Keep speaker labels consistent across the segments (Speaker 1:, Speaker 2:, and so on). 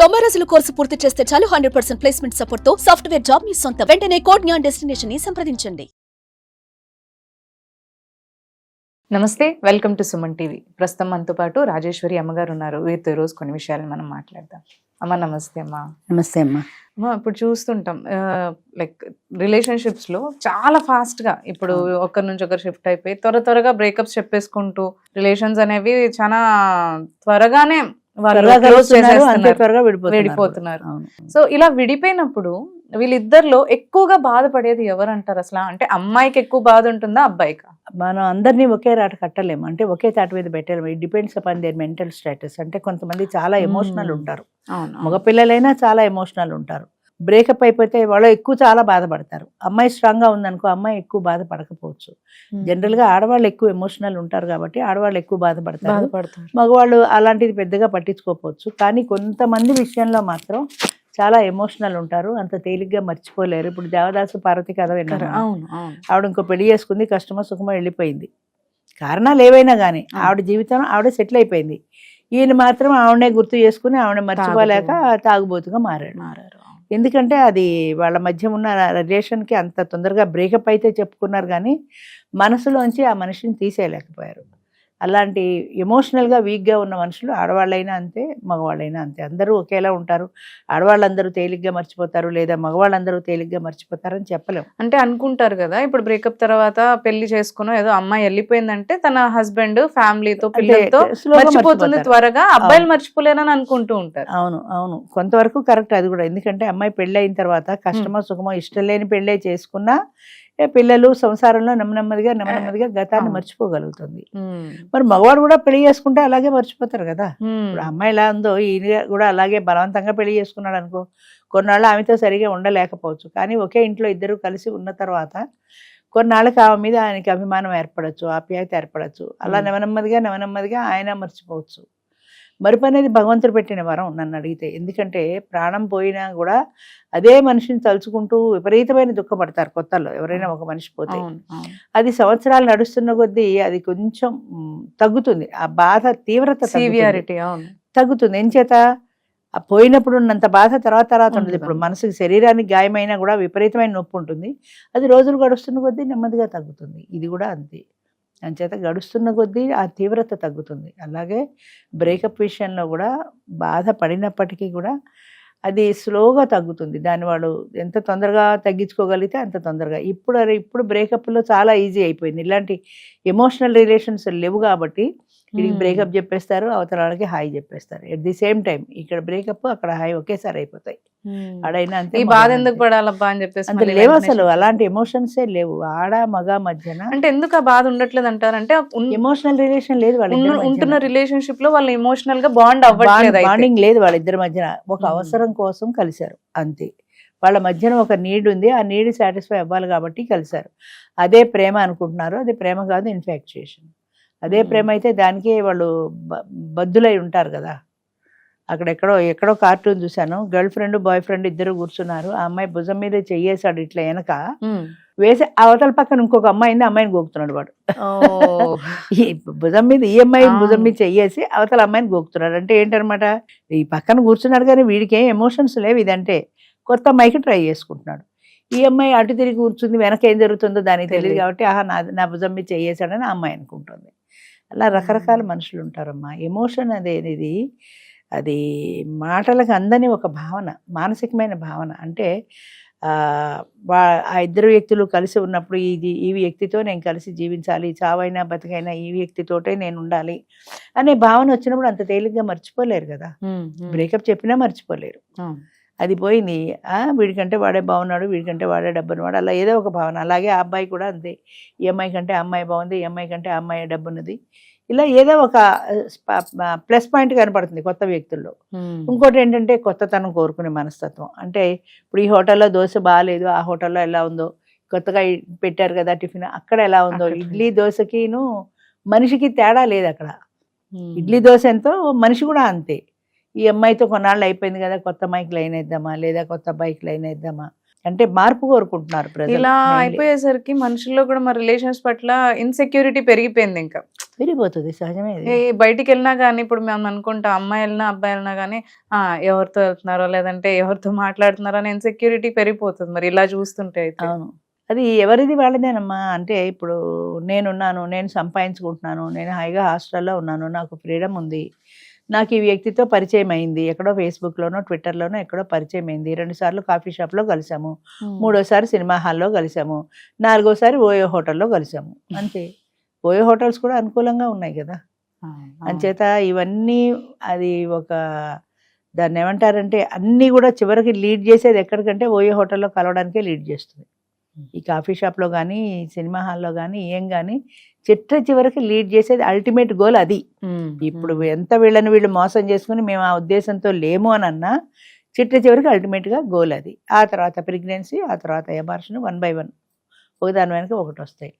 Speaker 1: 90 రోజుల కోర్సు పూర్తి చేస్తే చాలు 100% ప్లేస్మెంట్ సపోర్ట్ తో సాఫ్ట్వేర్ జాబ్ మీ సొంతం. వెంటనే కోడ్ జ్ఞాన్ డెస్టినేషన్ ని సంప్రదించండి.
Speaker 2: నమస్తే, వెల్కమ్ టు సుమన్ టీవీ. ప్రస్తుతం మనతో పాటు రాజేశ్వరి అమ్మగారు ఉన్నారు. వీరితో రోజు కొన్ని విషయాలను మనం మాట్లాడదాం. అమ్మ నమస్తే. అమ్మా
Speaker 3: నమస్తే అమ్మా.
Speaker 2: అమ్మ, ఇప్పుడు చూస్తుంటాం లైక్ రిలేషన్షిప్స్ లో చాలా ఫాస్ట్ గా ఇప్పుడు ఒకరి నుంచి ఒకరు షిఫ్ట్ అయిపోయి త్వరగా బ్రేకప్స్ చెప్పేసుకుంటూ రిలేషన్స్ అనేవి చాలా త్వరగానే విడిపోతున్నారు. సో ఇలా విడిపోయినప్పుడు వీళ్ళిద్దరిలో ఎక్కువగా బాధపడేది ఎవరు అంటారు అసలు? అంటే అమ్మాయికి ఎక్కువ బాధ ఉంటుందా, అబ్బాయికా?
Speaker 3: మనం అందరినీ ఒకే రాట కట్టలేము, అంటే ఒకే తాటి మీద పెట్టలేము. It depends upon there mental status. అంటే కొంతమంది చాలా ఎమోషనల్ ఉంటారు, మగపిల్లలైనా చాలా ఎమోషనల్ ఉంటారు. బ్రేకప్ అయిపోతే వాళ్ళు ఎక్కువ చాలా బాధపడతారు. అమ్మాయి స్ట్రాంగ్ గా ఉందనుకో, అమ్మాయి ఎక్కువ బాధపడకపోవచ్చు. జనరల్ గా ఆడవాళ్ళు ఎక్కువ ఎమోషనల్ ఉంటారు కాబట్టి ఆడవాళ్ళు ఎక్కువ బాధపడతారు. మగవాళ్ళు అలాంటిది పెద్దగా పట్టించుకోకపోవచ్చు. కానీ కొంతమంది విషయంలో మాత్రం చాలా ఎమోషనల్ ఉంటారు, అంత తేలిగ్గా మర్చిపోలేరు. ఇప్పుడు దేవదాసు పార్వతి కథ విన్నారు. ఆవిడ ఇంకో పెళ్లి చేసుకుంది, కష్టమో సుఖమో వెళ్ళిపోయింది. కారణాలు ఏవైనా కానీ ఆవిడ జీవితం ఆవిడ సెటిల్ అయిపోయింది. ఈయన మాత్రం ఆవిడనే గుర్తు చేసుకుని ఆవిడ మర్చిపోలేక తాగుబోతుగా మారారు. ఎందుకంటే అది వాళ్ళ మధ్య ఉన్న రిలేషన్కి అంత తొందరగా బ్రేకప్ అయితే చెప్పుకున్నారు, కానీ మనసులోంచి ఆ మనిషిని తీసేయలేకపోయారు. అలాంటి ఎమోషనల్గా వీక్గా ఉన్న మనుషులు ఆడవాళ్ళైనా అంతే, మగవాళ్ళైనా అంతే. అందరూ ఒకేలా ఉంటారు. ఆడవాళ్ళందరూ తేలిగ్గా మర్చిపోతారు, లేదా మగవాళ్ళందరూ తేలిగ్గా మర్చిపోతారని చెప్పలేము.
Speaker 2: అంటే అనుకుంటారు కదా, ఇప్పుడు బ్రేకప్ తర్వాత పెళ్లి చేసుకున్న ఏదో అమ్మాయి వెళ్ళిపోయిందంటే తన హస్బెండ్ ఫ్యామిలీతో పిల్లలతో మర్చిపోతుంది త్వరగా, అబ్బాయిలు మర్చిపోలేరని అనుకుంటూ ఉంటారు.
Speaker 3: అవును, కొంతవరకు కరెక్ట్ అది కూడా. ఎందుకంటే అమ్మాయి పెళ్ళి అయిన తర్వాత కష్టమో సుఖమో ఇష్టం లేని పెళ్ళే చేసుకున్నా పిల్లలు సంసారంలో నెమ్మదిగా గతాన్ని మర్చిపోగలుగుతుంది. మరి మగవాడు కూడా పెళ్లి చేసుకుంటే అలాగే మర్చిపోతారు కదా. ఇప్పుడు అమ్మాయి ఎలా ఉందో ఈయన కూడా అలాగే బలవంతంగా పెళ్లి చేసుకున్నాడు అనుకో, కొన్నాళ్ళు ఆమెతో సరిగా ఉండలేకపోవచ్చు. కానీ ఒకే ఇంట్లో ఇద్దరు కలిసి ఉన్న తర్వాత కొన్నాళ్ళకి ఆమె మీద ఆయనకి అభిమానం ఏర్పడచ్చు, ఆప్యాయత ఏర్పడచ్చు. అలా నెమ్మదిగా ఆయన మర్చిపోవచ్చు. మరుపు అనేది భగవంతుడు పెట్టిన వరం నన్ను అడిగితే. ఎందుకంటే ప్రాణం పోయినా కూడా అదే మనిషిని తలుచుకుంటూ విపరీతమైన దుఃఖపడతారు కొత్తలో. ఎవరైనా ఒక మనిషి పోతే అది సంవత్సరాలు నడుస్తున్న కొద్దీ అది కొంచెం తగ్గుతుంది, ఆ బాధ తీవ్రత తగ్గుతుంది. ఎంచేత ఆ పోయినప్పుడు ఉన్నంత బాధ తర్వాత ఉండదు. ఇప్పుడు మనసుకి శరీరానికి గాయమైనా కూడా విపరీతమైన నొప్పి ఉంటుంది, అది రోజులు గడుస్తున్న కొద్దీ నెమ్మదిగా తగ్గుతుంది. ఇది కూడా అంతే, అంచేత గడుస్తున్న కొద్దీ ఆ తీవ్రత తగ్గుతుంది. అలాగే బ్రేకప్ విషయంలో కూడా బాధ పడినప్పటికీ కూడా అది స్లోగా తగ్గుతుంది. దాన్ని వాడు ఎంత తొందరగా తగ్గించుకోగలిగితే అంత తొందరగా. ఇప్పుడు బ్రేకప్లో చాలా ఈజీ అయిపోయింది. ఇలాంటి ఎమోషనల్ రిలేషన్స్ లేవు కాబట్టి వీడికి బ్రేకప్ చెప్పేస్తారు, అవతల వాళ్ళకి హాయ్ చెప్పేస్తారు. ఎట్ ది సేమ్ టైం ఇక్కడ బ్రేకప్ అక్కడ హాయ్ ఒకేసారి అయిపోతాయి. ఆడైనా అంతే.
Speaker 2: ఈ బాధ ఎందుకు పడాలబ్బా అని చెప్పేసి
Speaker 3: అంత లేవు, అసలు అలాంటి ఎమోషన్సే లేవు ఆడ మగ మధ్యన.
Speaker 2: అంటే ఎందుకు ఆ బాధ ఉండట్లేదు అంటారంటే
Speaker 3: ఎమోషనల్ రిలేషన్ లేదు వాళ్ళు
Speaker 2: ఉంటున్న రిలేషన్షిప్ లో, వాళ్ళు ఎమోషనల్ గా బాండింగ్
Speaker 3: లేదు వాళ్ళిద్దరి మధ్యన. ఒక అవసరం కోసం కలిశారు అంతే. వాళ్ళ మధ్యన ఒక నీడ్ ఉంది, ఆ నీడ్ సాటిస్ఫై అవ్వాలి కాబట్టి కలిశారు. అదే ప్రేమ అనుకుంటున్నారు, అది ప్రేమ కాదు, ఇన్ఫాక్చుయేషన్. అదే ప్రేమ అయితే దానికే వాళ్ళు బద్దులై ఉంటారు కదా. ఎక్కడో కార్టూన్ చూశాను, గర్ల్ ఫ్రెండ్ బాయ్ ఫ్రెండ్ ఇద్దరు కూర్చున్నారు. ఆ అమ్మాయి భుజం మీద చెయ్యేశాడు ఇట్లా వెనక వేసి, అవతల పక్కన ఇంకొక అమ్మాయిని అమ్మాయిని గోకుతున్నాడు వాడు. ఈ భుజం మీద ఈ అమ్మాయి భుజం మీద చెయ్యేసి అవతల అమ్మాయిని గోకుతున్నాడు. అంటే ఏంటనమాట, ఈ పక్కన కూర్చున్నాడు కానీ వీడికి ఏం ఎమోషన్స్ లేవు. ఇదంటే కొత్త అమ్మాయికి ట్రై చేసుకుంటున్నాడు. ఈ అమ్మాయి అటు తిరిగి కూర్చుంది, వెనక ఏం జరుగుతుందో దానికి తెలియదు కాబట్టి ఆహా నా భుజం మీద చెయ్యేశాడని ఆ అమ్మాయి అనుకుంటుంది. అలా రకరకాల మనుషులు ఉంటారమ్మా. ఎమోషన్ అనేది అది మాటలకు అందని ఒక భావన, మానసికమైన భావన. అంటే ఆ ఇద్దరు వ్యక్తులు కలిసి ఉన్నప్పుడు ఈ వ్యక్తితో నేను కలిసి జీవించాలి, చావైనా బతికైనా ఈ వ్యక్తితోటే నేను ఉండాలి అనే భావన వచ్చినప్పుడు అంత తేలిగ్గా మర్చిపోలేరు కదా. బ్రేకప్ చెప్పినా మర్చిపోలేరు. అది పోయింది, వీడికంటే వాడే బాగున్నాడు, వీడికంటే వాడే డబ్బున్నవాడు, అలా ఏదో ఒక భావన. అలాగే ఆ అబ్బాయి కూడా అంతే, ఈ అమ్మాయి కంటే ఆ అమ్మాయి బాగుంది, ఈ అమ్మాయి కంటే ఆ అమ్మాయి డబ్బున్నది, ఇలా ఏదో ఒక ప్లస్ పాయింట్ కనపడుతుంది కొత్త వ్యక్తుల్లో. ఇంకోటి ఏంటంటే కొత్తతనం కోరుకునే మనస్తత్వం. అంటే ఇప్పుడు ఈ హోటల్లో దోశ బాగాలేదు, ఆ హోటల్లో ఎలా ఉందో, కొత్తగా పెట్టారు కదా టిఫిన్, అక్కడ ఎలా ఉందో. ఇడ్లీ దోశకిను మనిషికి తేడా లేదు అక్కడ. ఇడ్లీ దోశ ఎంతో మనిషి కూడా అంతే. ఈ అమ్మాయితో కొన్నాళ్ళు అయిపోయింది కదా, కొత్త అమ్మాయికి లైన్ వేద్దామా, లేదా కొత్త అబ్బాయికి లైన్ వేద్దామా, అంటే మార్పు కోరుకుంటున్నారు ప్రజలు.
Speaker 2: ఇలా అయిపోయేసరికి మనుషుల్లో కూడా మన రిలేషన్స్ పట్ల ఇన్సెక్యూరిటీ పెరిగిపోయింది. ఇంకా
Speaker 3: పెరిగిపోతుంది, సహజమే అది.
Speaker 2: బయటికి వెళ్ళినా కానీ ఇప్పుడు మేము అనుకుంటాం, అమ్మాయి వెళ్ళినా అబ్బాయి వెళ్ళినా కానీ ఎవరితో వెళ్తున్నారో లేదంటే ఎవరితో మాట్లాడుతున్నారో అని ఇన్సెక్యూరిటీ పెరిగిపోతుంది మరి ఇలా చూస్తుంటే అయితే.
Speaker 3: అవును, అది ఎవరిది వాళ్ళదేనమ్మా. అంటే ఇప్పుడు నేనున్నాను, నేను సంపాదించుకుంటున్నాను, నేను హాయిగా హాస్టల్లో ఉన్నాను, నాకు ఫ్రీడమ్ ఉంది, నాకు ఈ వ్యక్తితో పరిచయం అయింది, ఎక్కడో ఫేస్బుక్లోనో ట్విట్టర్లోనో ఎక్కడో పరిచయం అయింది, 2 సార్లు కాఫీ షాప్లో కలిసాము, 3ఓసారి సినిమా హాల్లో కలిసాము, 4ఓసారి ఓయో హోటల్లో కలిసాము, అంతే. ఓయో హోటల్స్ కూడా అనుకూలంగా ఉన్నాయి కదా. అంచేత ఇవన్నీ అది ఒక దాన్ని ఏమంటారంటే అన్నీ కూడా చివరికి లీడ్ చేసేది ఎక్కడికంటే ఓయో హోటల్లో కలవడానికే లీడ్ చేస్తుంది. ఈ కాఫీ షాప్లో కానీ సినిమా హాల్లో కానీ ఏం కానీ చివరికి లీడ్ చేసేది అల్టిమేట్ గోల్ అది. ఇప్పుడు ఎంత వీళ్ళు మోసం చేసుకుని మేము ఆ ఉద్దేశంతో లేము అని అన్నా చివరికి అల్టిమేట్గా గోల్ అది. ఆ తర్వాత ప్రెగ్నెన్సీ, ఆ తర్వాత అబార్షన్, 1 by 1 ఒకదాని వెనక ఒకటి వస్తాయి.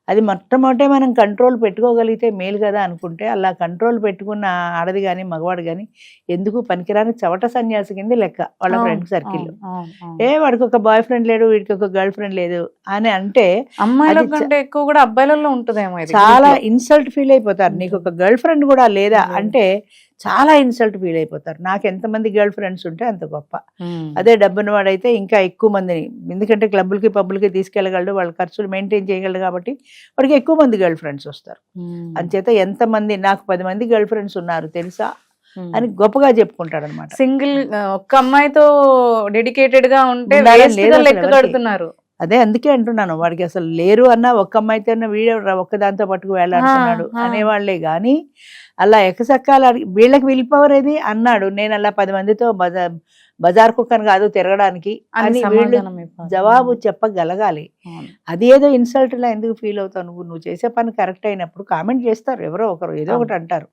Speaker 3: అది మొట్టమొదటే మనం కంట్రోల్ పెట్టుకోగలిగితే మేలు కదా అనుకుంటే, అలా కంట్రోల్ పెట్టుకున్న ఆడది కానీ మగవాడు కానీ ఎందుకు పనికిరాని చవట సన్యాసి కింద లెక్క వాళ్ళ ఫ్రెండ్ సర్కిల్లో. వాడికి ఒక బాయ్ ఫ్రెండ్ లేడు, వీడికి ఒక గర్ల్ ఫ్రెండ్ లేదు అని అంటే
Speaker 2: అమ్మాయిల కంటే ఎక్కువ కూడా అబ్బాయిలలో ఉంటుందేమో.
Speaker 3: చాలా ఇన్సల్ట్ ఫీల్ అయిపోతారు. నీకు ఒక గర్ల్ ఫ్రెండ్ కూడా లేదా అంటే చాలా ఇన్సల్ట్ ఫీల్ అయిపోతారు. నాకు ఎంతమంది గర్ల్ ఫ్రెండ్స్ ఉంటే అంత గొప్ప. అదే డబ్బున్న వాడైతే ఇంకా ఎక్కువ మందిని, ఎందుకంటే క్లబ్బులకి పబ్బులకి తీసుకెళ్ళగలడు, వాళ్ళ ఖర్చులు మెయింటైన్ చేయగలడు కాబట్టి వాడికి ఎక్కువ మంది గర్ల్ ఫ్రెండ్స్ వస్తారు. అంచేత ఎంతమంది నాకు 10 మంది గర్ల్ ఫ్రెండ్స్ ఉన్నారు తెలుసా అని గొప్పగా చెప్పుకుంటాడు అనమాట.
Speaker 2: సింగిల్ ఒక్క అమ్మాయితో డెడికేటెడ్ గా ఉంటే లెక్క కడుతున్నారు.
Speaker 3: అదే అందుకే అంటున్నాను, వాడికి అసలు లేరు అన్న ఒక్క అమ్మాయితో వీడియో ఒక్కదాంతో పట్టుకు వెళ్ళాడుతున్నాడు అనేవాళ్లే గాని అలా ఎకసక్కాల వీళ్ళకి విల్ పవర్ ఏది అన్నాడు. నేను అలా 10 మందితో బజార్ కుక్కను కాదు తిరగడానికి అని వీళ్ళు జవాబు చెప్పగలగాలి. అది ఏదో ఇన్సల్ట్ లా ఎందుకు ఫీల్ అవుతావు? నువ్వు చేసే పని కరెక్ట్ అయినప్పుడు కామెంట్ చేస్తారు, ఎవరో ఒకరు ఏదో ఒకటి అంటారు.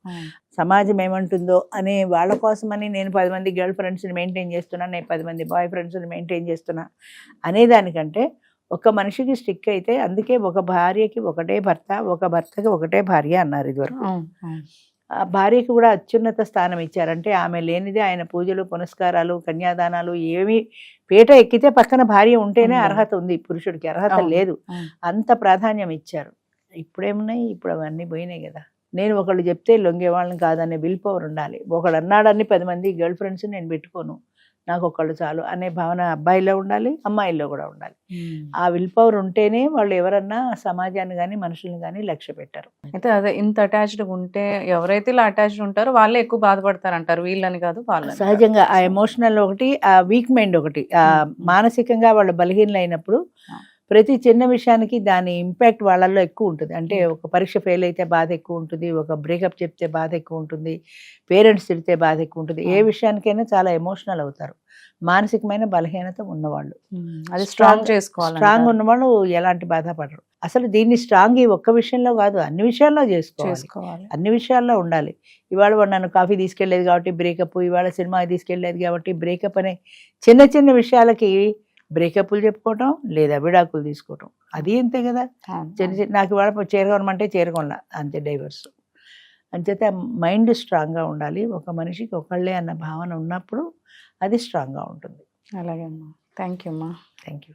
Speaker 3: సమాజం ఏమంటుందో అనే వాళ్ళ కోసమని నేను 10 మంది గర్ల్ ఫ్రెండ్స్ని మెయింటైన్ చేస్తున్నా, నేను 10 మంది బాయ్ ఫ్రెండ్స్ని మెయింటైన్ చేస్తున్నా అనేదానికంటే ఒక మనిషికి స్టిక్ అయితే, అందుకే ఒక భార్యకి ఒకటే భర్త, ఒక భర్తకి ఒకటే భార్య అన్నారు ఇదివరకు. ఆ భార్యకి కూడా అత్యున్నత స్థానం ఇచ్చారంటే ఆమె లేనిదే ఆయన పూజలు పునస్కారాలు కన్యాదానాలు ఏమి పీట ఎక్కితే పక్కన భార్య ఉంటేనే అర్హత ఉంది, పురుషుడికి అర్హత లేదు. అంత ప్రాధాన్యం ఇచ్చారు. ఇప్పుడేమున్నాయి? ఇప్పుడు అవన్నీ పోయినాయి కదా. నేను ఒకళ్ళు చెప్తే లొంగే వాళ్ళని కాదనే విల్ పవర్ ఉండాలి. ఒకళ్ళు అన్నాడని 10 మంది గర్ల్ ఫ్రెండ్స్ నేను పెట్టుకోను, నాకు ఒకళ్ళు చాలు అనే భావన అబ్బాయిలో ఉండాలి, అమ్మాయిల్లో కూడా ఉండాలి. ఆ విల్ పవర్ ఉంటేనే వాళ్ళు ఎవరన్నా సమాజాన్ని కానీ మనుషుల్ని కానీ లక్ష్య పెట్టారు.
Speaker 2: అయితే అదే ఇంత అటాచ్డ్ ఉంటే ఎవరైతే ఇలా అటాచ్డ్ ఉంటారో వాళ్ళే ఎక్కువ బాధపడతారు అంటారు, వీళ్ళని కాదు వాళ్ళని.
Speaker 3: సహజంగా ఆ ఎమోషనల్ ఒకటి, ఆ వీక్ మైండ్ ఒకటి, ఆ మానసికంగా వాళ్ళు బలహీనలు అయినప్పుడు ప్రతి చిన్న విషయానికి దాని ఇంపాక్ట్ వాళ్ళల్లో ఎక్కువ ఉంటుంది. అంటే ఒక పరీక్ష ఫెయిల్ అయితే బాధ ఎక్కువ ఉంటుంది, ఒక బ్రేకప్ చెప్తే బాధ ఎక్కువ ఉంటుంది, పేరెంట్స్ తిడితే బాధ ఎక్కువ ఉంటుంది. ఏ విషయానికైనా చాలా ఎమోషనల్ అవుతారు మానసికమైన బలహీనత ఉన్నవాళ్ళు.
Speaker 2: అది స్ట్రాంగ్ చేసుకోవాలి.
Speaker 3: స్ట్రాంగ్ ఉన్నవాళ్ళు ఎలాంటి బాధపడరు. అసలు దీన్ని స్ట్రాంగ్ ఈ ఒక్క విషయంలో కాదు, అన్ని విషయాల్లో చేసుకోవాలి, అన్ని విషయాల్లో ఉండాలి. ఇవాళ వాడు నన్ను కాఫీ తీసుకెళ్లేదు కాబట్టి బ్రేకప్, ఇవాళ సినిమాకి తీసుకెళ్లేదు కాబట్టి బ్రేకప్ అనే చిన్న చిన్న విషయాలకి బ్రేకప్లు చెప్పుకోవటం లేదా విడాకులు తీసుకోవటం, అది అంతే కదా. నాకు ఇవాళ చేరుకోనమంటే చేరుకోనలా, అంతే డైవర్స్. అంచేత మైండ్ స్ట్రాంగ్గా ఉండాలి. ఒక మనిషికి ఒకళ్ళే అన్న భావన ఉన్నప్పుడు అది స్ట్రాంగ్గా ఉంటుంది.
Speaker 2: అలాగే అమ్మా, థ్యాంక్ యూ అమ్మా.
Speaker 3: Thank you.